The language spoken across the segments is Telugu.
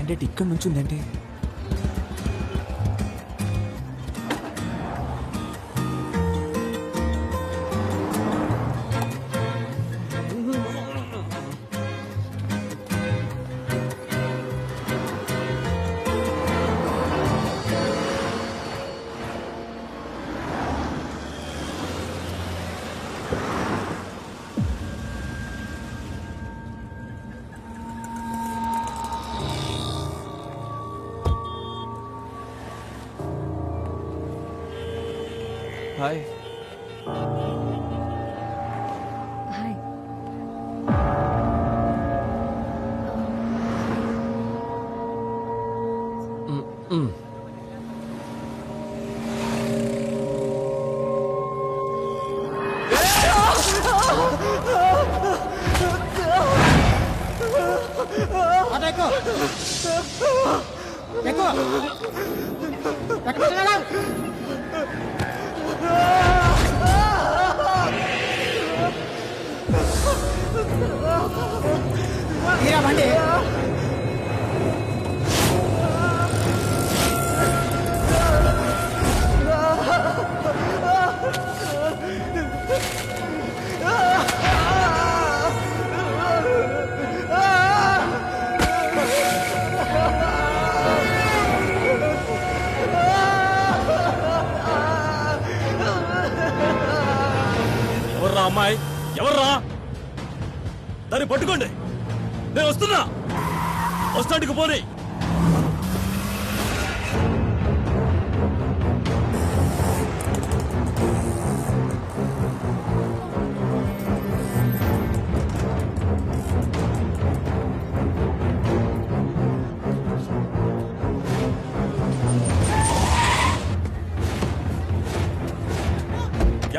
క్యాండిడేట్ ఇక్కడ నుంచి ఉందంటే హాయ్ హాయ్. ఎవర్రా అమ్మాయి? ఎవర్రా? దాన్ని పట్టుకోండి, నేను వస్తున్నా. వస్తాడికి పోనీ.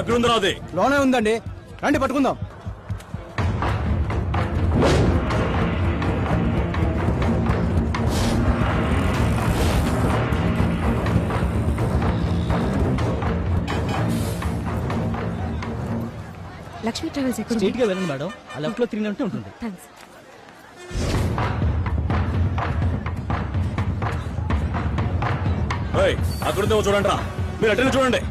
ఎక్కడుందిరా అది? లోనే ఉందండి, రండి పట్టుకుందాం. లక్ష్మీ ట్రావెల్స్ ఎక్కడ? స్ట్రీట్ గా వెళ్ళండి మేడం, ఆ లెఫ్ట్ లో తిరిగినట్టు ఉంటుంది. థ్యాంక్స్. ఏయ్, అక్కడుందేమో చూడండి రా. మీరు అటెండ్ చూడండి.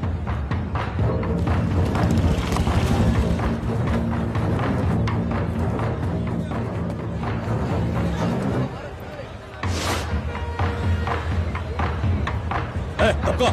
తక్కువ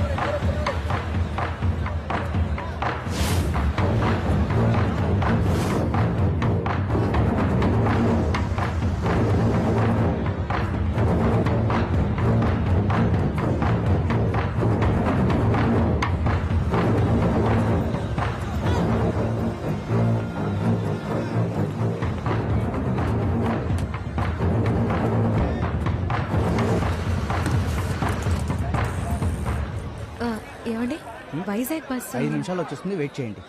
ఏమండి, వైజాగ్ బస్ 5 నిమిషాలు వచ్చేస్తుంది, వెయిట్ చేయండి.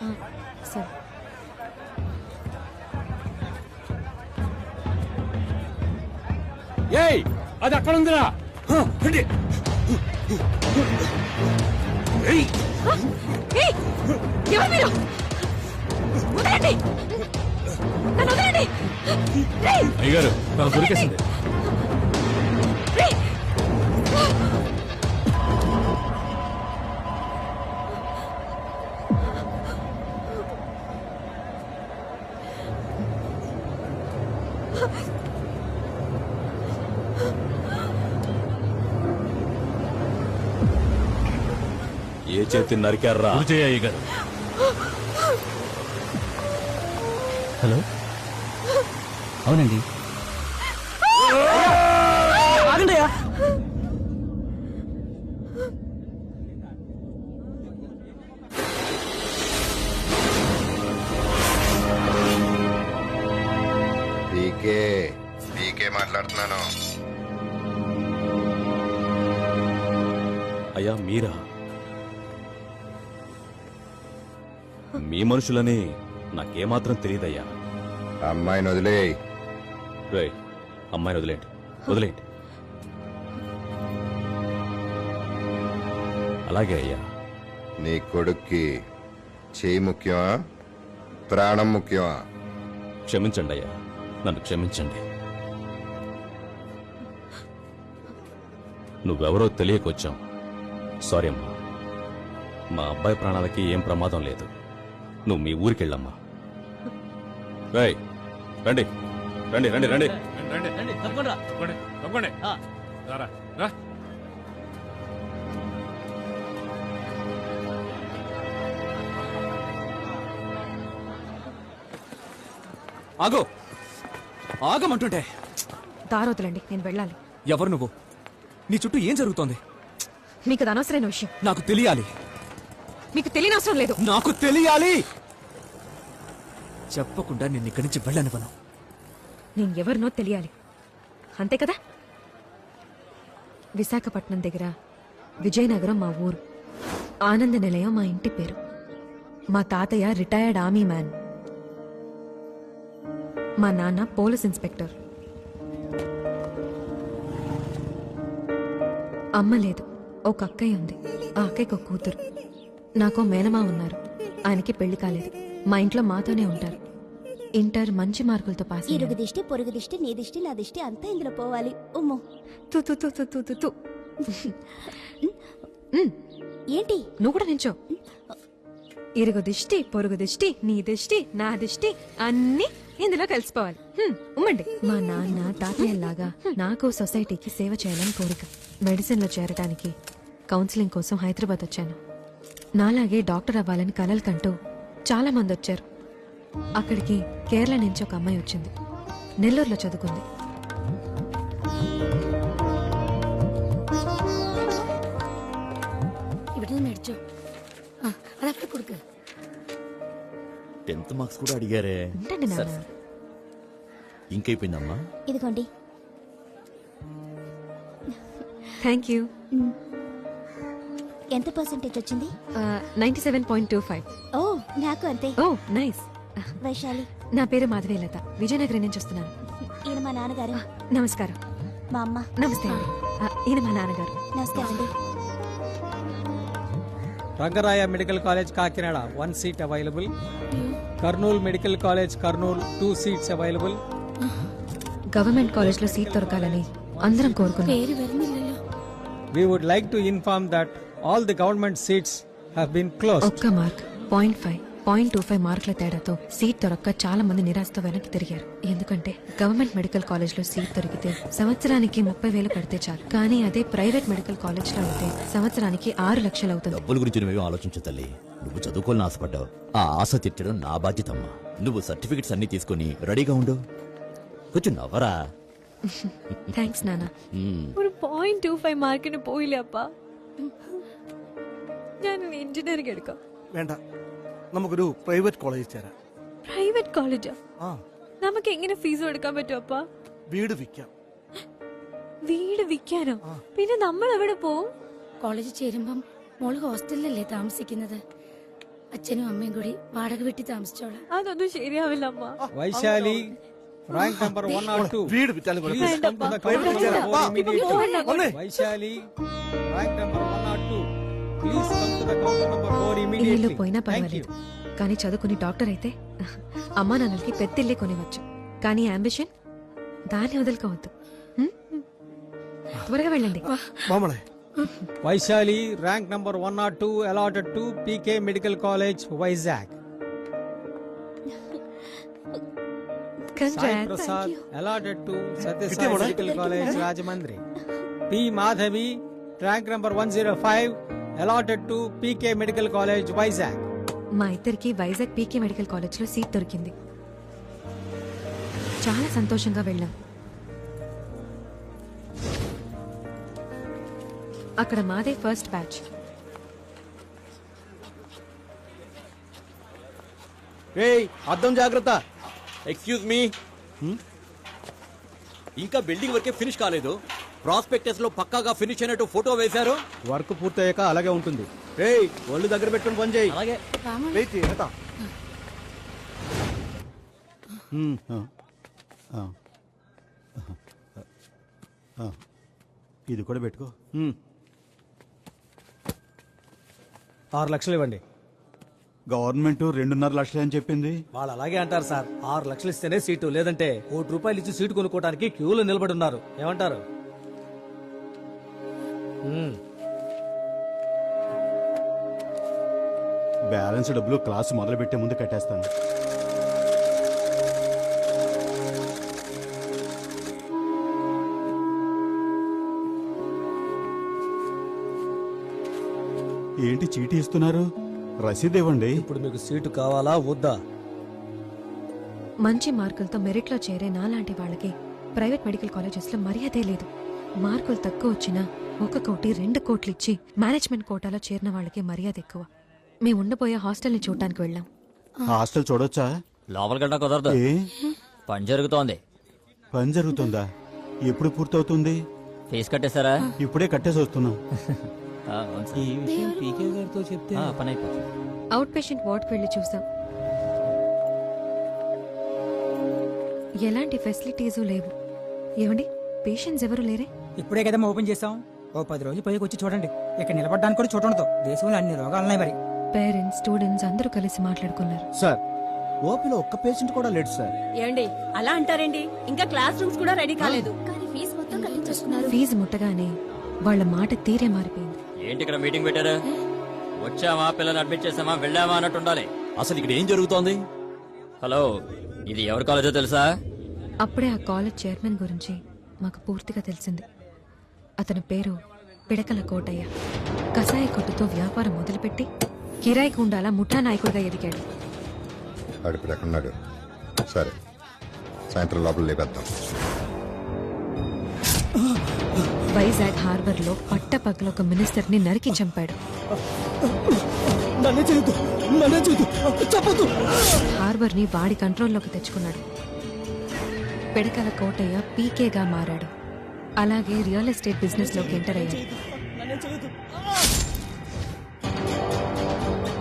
సరే. ఏయ్, అది అక్కడ ఉందిరా. ఎవరు మీరు? వదలండి, నన్ను వదలండి. అయ్యగారు, నాకు దొరికేసింది. ఏ చేతి నరికారా? అయ్య గారు. హలో, అవునండి. ఆగండి. పీకే మాట్లాడుతున్నాను. అయ్యా మీరా? మీ మనుషులని నాకేమాత్రం తెలియదయ్యా. అమ్మాయిని వదిలే. రే, అమ్మాయిని వదిలేండి, వదిలేండి. అలాగే అయ్యా. నీ కొడుక్కి చేయి ముఖ్యమా, ప్రాణం ముఖ్యమా? క్షమించండి అయ్యా, నన్ను క్షమించండి. నువ్వెవరో తెలియకొచ్చాం. సారీ అమ్మా. మా అబ్బాయి ప్రాణాలకి ఏం ప్రమాదం లేదు. నువ్వు మీ ఊరికెళ్ళమ్మా. రేయ్, రండి రండి రండి రండి. రండి, తప్పకుండా రా. ఆగో ఆగమంటుంటే. దారొద్దులండి, నేను వెళ్ళాలి. ఎవరు నువ్వు? నీ చుట్టూ ఏం జరుగుతోంది? మీకు అది అనవసరమైన విషయం. నాకు తెలియాలి. మీకు తెలియని అవసరం లేదు. నాకు తెలియాలి. చెప్పకుండా నిన్ను ఇక్కడి నుంచి వెళ్ళనివ్వను. నేను ఎవరినో తెలియాలి, అంతే కదా? విశాఖపట్నం దగ్గర విజయనగరం మా ఊరు. ఆనంద నిలయం మా ఇంటి పేరు. మా తాతయ్య రిటైర్డ్ ఆర్మీ మ్యాన్. మా నాన్న పోలీస్ ఇన్స్పెక్టర్. అమ్మ లేదు, ఒక అక్కయ్య ఉంది. ఆ అక్కయ్యకు ఒక కూతురు. నాకో మేనమా ఉన్నారు. ఆయనకి పెళ్లి కాలేదు. మా ఇంట్లో మాతోనే ఉంటారు. ఇంటర్ మంచి మార్కులతో పాస్ అయ్యాను. ఇరుగు దిష్టి పొరుగు దిష్టి నీ దిష్టి నా దిష్టి అంతా ఇందులో పోవాలి. ఉమ్ము తు తు తు తు తు తు తు. ఏంటి నువ్వు కూడా నించో. ఇరుగు దిష్టి పొరుగు దిష్టి నీ దిష్టి నా దిష్టి అన్ని ఇందులో కలిసిపోవాలి. ఉమ్మండి. మా నాన్న తాతయ్యలాగా నాకు సొసైటీకి సేవ చేయాలని కోరిక. మెడిసిన్ లో చేరడానికి కౌన్సిలింగ్ కోసం హైదరాబాద్ వచ్చాను. నాలాగే డాక్టర్ అవ్వాలని కలలు కంటూ చాలా మంది వచ్చారు. అక్కడికి కేరళ నుంచి ఒక అమ్మాయి వచ్చింది. నెల్లూరులో చదువుకుంది. ഇവിടെ മേടിച്ചോ അതവിടെ കൊടുക്ക് 10th మార్క్స్ కూడా అడిగారే. ఉండండి నాన్న. ఇంకైపోయిందమ్మా. ఇదిగోండి. Thank you. ఎంత పర్సెంటేజ్ వచ్చింది? 97.25. ఓ నాకు అంతే. ఓ నైస్. వైశాలి, నా పేరు మాధవీలత. విజయనగరం నుంచి వస్తున్నాను. ఈయన మా నాన్నగారు. నమస్కారం. మా అమ్మ. నమస్తే అండి. ఈయన మా నాన్నగారు. నమస్కారం అండి. Rangaraya medical college Kakinada 1 seat available. Kurnool medical college Kurnool 2 seats available. Government college లో సీట్ దొరకాలని అందరం కోరుకున్నాం. We would like to inform that all the government seats have been closed. ఒక్క మార్క్ 0.5, 0.25 మార్కుల తేడాతో సీట్ దొరక్క చాలా మంది నిరాశతో వెనక్కి తిరిగారు. ఎందుకంటే గవర్నమెంట్ మెడికల్ కాలేజ్ లో సీట్ దొరికితే సంవత్సరానికి 30,000 కడితే చాలు. కానీ అదే ప్రైవేట్ మెడికల్ కాలేజ్ లో అయితే సంవత్సరానికి 6 లక్షలు అవుతుంది. డబ్బుల గురించి నువ్వేం ఆలోచించు తల్లి. నువ్వు చదువుకోవాలని ఆశపడ్డావు. ఆ ఆశ తీర్చడం నా బాధ్యతమ్మా. నువ్వు సర్టిఫికెట్స్ అన్ని తీసుకుని రెడీగా ఉండు. కొంచెం నవ్వరా. താങ്ക്സ് നാന. ഒരു 0.25 മാർക്കിന് പോയില്ലേ അപ്പ? ഞാൻ എഞ്ചിനീയറിംഗ് എടുക്കാം. വേണ്ട, നമുക്കൊരു പ്രൈവറ്റ് കോളേജിൽ ചേരാം. പ്രൈവറ്റ് കോളേജാ? നമുക്ക് എങ്ങനെ ഫീസ് കൊടുക്കാൻ പറ്റും അപ്പ? വീട് വിൽക്കാം. വീട് വിൽക്കാനോ? പിന്നെ നമ്മൾ എവിടെ പോവും? കോളേജിൽ ചേരുമ്പം മോള് ഹോസ്റ്റലിലല്ലേ താമസിക്കുന്നത്. അച്ഛനും അമ്മയും കൂടി വാടക വീട്ടിൽ താമസിച്ചോളാം. അതൊന്നും ശരിയാവില്ല അമ്മ. Vaishali rank number 1 or 2. വീട് വിറ്റാലും കുഴപ്പമില്ല. Please come to the counter number 4 immediately. വന്നേ. Vaishali rank number 1 or 2. Please come to the counter number 4 ఇల్లు immediately. పోయినా Thank పర్వాలేదు. you. కానీ చదువుకుని డాక్టర్ అయితే అమ్మా నాన్నలకి పెద్దిల్లే కొనివచ్చు. కానీ అంబిషన్ దాన్ని వదులుకోవద్దు. త్వరగా వెళ్ళండి. മാമളെ, Vaishali rank number 1 or 2 allotted to PK medical college Vizag. Sai Congrats. Prasad allotted to Kitte Satyasai moda? Medical college Rajahmundry. P Madhavi rank number 105 allotted to PK medical college Vizag. మా ఇద్దరికి వైజాగ్ పీకే మెడికల్ కాలేజ్ లో సీట్ దొరికింది. చాలా సంతోషంగా వెళ్ళాం. అక్కడ మాదే ఫస్ట్ బ్యాచ్. రేయ్, అద్దం జాగ్రత్త. Excuse me. ఇంకా బిల్డింగ్ వర్కే ఫినిష్ కాలేదు. ప్రాస్పెక్టస్ లో పక్కాగా ఫినిష్ అయినట్టు ఫోటో వేశారు. వర్క్ పూర్తయ్యాక అలాగే ఉంటుంది. రేయ్, ఒళ్ళు దగ్గర పెట్టుకుని పని చేయి. అలాగే. വെയിറ്റ് ചെയ്യ് കേട്ടോ. ఇది కూడా పెట్టుకో. 6 లక్షలు ఇవ్వండి. గవర్నమెంట్ 2.5 లక్షలు అని చెప్పింది. వాళ్ళు అలాగే అంటారు సార్. 6 లక్షలు ఇస్తేనే సీటు, లేదంటే ₹1 ఇచ్చి సీటు కొనుక్కోవడానికి క్యూలో నిలబడి ఉన్నారు. ఏమంటారు? బ్యాలెన్స్ డబ్బులు క్లాస్ మొదలు పెట్టే ముందు కట్టేస్తాను. ఏంటి చీటీ ఇస్తున్నారు? రసీదు ఇవ్వండి. ఇప్పుడు మీకు సీటు కావాలా వద్దా? మంచి మార్కులతో మెరిట్లో చేరే నాలాంటి వాళ్ళకి ప్రైవేట్ మెడికల్ కాలేజెస్లో మర్యాదే లేదు. మార్కులు తక్కువ వచ్చినా 1 కోటి 2 కోట్లు ఇచ్చి మేనేజ్మెంట్ కోటాలో చేరిన వాళ్ళకి మర్యాద ఎక్కువ. మేము ఉండబోయే హాస్టల్ని చూడటానికి వెళ్ళాం. హాస్టల్ చూడొచ్చా? లోపలికెళ్ళ కుదరదు, ఏ పని జరుగుతోంది. పని జరుగుతుందా? ఎప్పుడు పూర్తవుతుంది? ఫీజు కట్టేశారా? ఇప్పుడే కట్టేసి వస్తున్నాం. ఈ విషయం పీకే గారితో చెప్తే పని అయిపోతుంది. అవుట్ పేషెంట్ వార్డ్కి వెళ్ళి చూసాం. ఎలాంటి ఫెసిలిటీసు లేవు. ఏమండి, పేషెంట్స్ ఎవరు లేరే? ఇప్పుడే కదమ్మా ఓపెన్ చేసాం. ఓ 10 రోజులు పైకి వచ్చి చూడండి. ఇక్కడ నిలబడడానికి కూడా చూడండి. దేశంలో అన్ని రోగాలున్నాయి మరి. పేరెంట్స్, స్టూడెంట్స్ అందరూ కలిసి మాట్లాడుకున్నారు. సార్, ఓపీలో ఒక్క పేషెంట్ కూడా లేడు సార్. ఏండి అలా అంటారేంటి? ఇంకా క్లాస్ రూమ్స్ కూడా రెడీ కాలేదు. కానీ ఫీజు మొత్తం కట్టించేస్తున్నారు. ఫీజు ముట్టగానే వాళ్ళ మాట తీరే మారిపోయింది. ఏంటి ఇక్కడ మీటింగ్ పెట్టారు? వచ్చామా, పిల్లల్ని అడ్మిట్ చేసామా, వెళ్ళామా అన్నట్టు ఉండాలి. అసలు ఇక్కడ ఏం జరుగుతోంది? హలో, ఇది ఎవరి కాలేజో తెలుసా? అప్పుడే ఆ కాలేజ్ చైర్మన్ గురించి మాకు పూర్తిగా తెలిసింది. అతని పేరు పిడకల కోటయ్య. కసాయి కొట్టుతో వ్యాపారం మొదలుపెట్టి కిరాయి గుండాల ముఠా నాయకుడిగా ఎదిగాడు. అడుపు ఎక్కడున్నాడు? సరే, సాయంత్రం లోపల లేపేద్దాం. వైజాగ్ హార్బర్ లో పట్టపగల ఒక మినిస్టర్ ని నరికి చంపాడు. హార్బర్ ని వాడి కంట్రోల్లోకి తెచ్చుకున్నాడు. పిడకల కోటయ్య పీకేగా మారాడు. అలాగే రియల్ ఎస్టేట్ బిజినెస్ లోకి ఎంటర్ అయ్యాడు.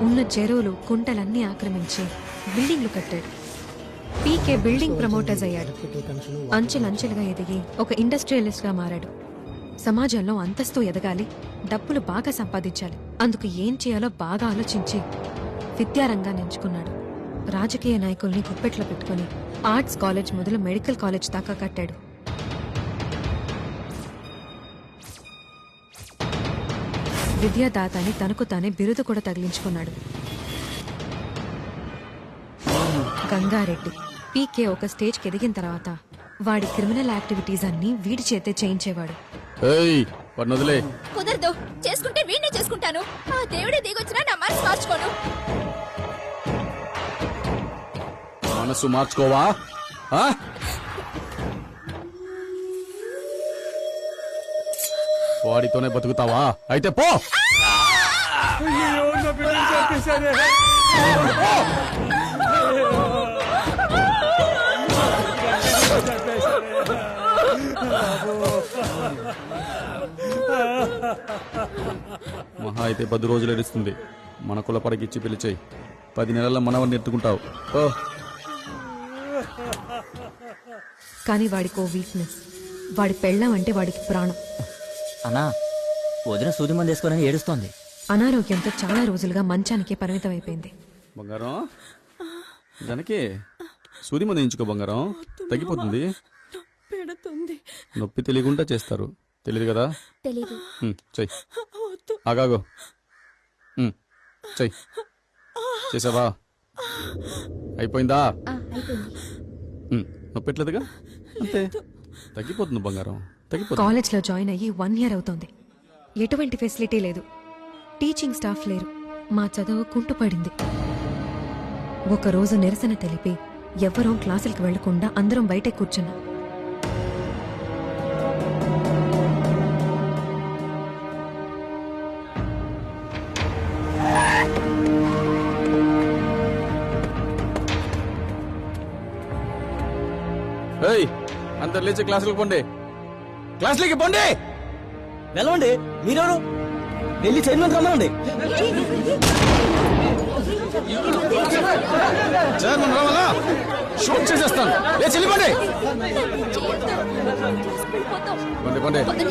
ఉన్న చెరువులు, కుంటలన్నీ ఆక్రమించి బిల్డింగ్లు కట్టాడు. పీకే బిల్డింగ్ ప్రమోటర్స్ అయ్యాడు. అంచెలంచెలుగా ఎదిగి ఒక ఇండస్ట్రియలిస్ట్ గా మారాడు. సమాజంలో అంతస్తు ఎదగాలి, డబ్బులు బాగా సంపాదించాలి. అందుకు ఏం చేయాలో బాగా ఆలోచించి విద్యారంగాన్ని ఎంచుకున్నాడు. రాజకీయ నాయకుల్ని గుప్పెట్లో పెట్టుకుని ఆర్ట్స్ కాలేజ్ మొదలు మెడికల్ కాలేజ్ దాకా కట్టాడు. విద్యాదాత అని తనకు తానే బిరుదు కూడా తగిలించుకున్నాడు. గంగారెడ్డి పీకే ఒక స్టేజ్కి ఎదిగిన తర్వాత వాడి క్రిమినల్ యాక్టివిటీస్ అన్ని వీడి చేతే చేయించేవాడు. కుదరదు. చేసుకుంటే వీడినే చేసుకుంటాను. ఆ దేవుడే దిగొచ్చినా నా మనసు మార్చుకోను. మనసు మార్చుకోవా? వాడితోనే బతుకుతావా? అయితే పో. మహా అయితే 10 రోజులు ఎడుస్తుంది. మన కుల పడకిచ్చి పిలిచేయి. 10 నెలల మనవన్ని ఎత్తుకుంటావు. కానీ వాడికో వీక్నెస్. వాడి పెళ్ళం అంటే వాడికి ప్రాణం. అన్నా, వదిన సూది మంది వేసుకోనని ఏడుస్తోంది. అనారోగ్యంతో చాలా రోజులుగా మంచానికి పరిమితం అయిపోయింది. బంగారం, దానికి సూది మంది ఎంచుకో బంగారం, తగ్గిపోతుంది. నొప్పి తెలియకుండా చేస్తారు, తెలియదు కదా? తెలీదు. చెయ్యి. ఆగాగో. చెయ్యి. చేసావా? అయిపోయిందా? నొప్పెట్లేదుగా? అంతే, తగ్గిపోతుంది బంగారం, తగ్గిపోతుంది. కాలేజ్లో జాయిన్ అయ్యి 1 year అవుతోంది. ఎటువంటి ఫెసిలిటీ లేదు. టీచింగ్ స్టాఫ్ లేరు. మా చదువు కుంటుపడింది. ఒకరోజు నిరసన తెలిపి ఎవ్వరూ క్లాసులకు వెళ్లకుండా అందరం బయటే కూర్చున్నాం. అందరు లేచి క్లాసులకు పోండి. క్లాసులకి పోండి. వెళ్ళండి. మీరెవరు? వెళ్ళి చైర్మన్ రమ్మనండి. చైర్మన్ రావాలా? షూట్ చేసేస్తాను. లేచి వెళ్ళిపోండి. పోండి పోండి పోండి.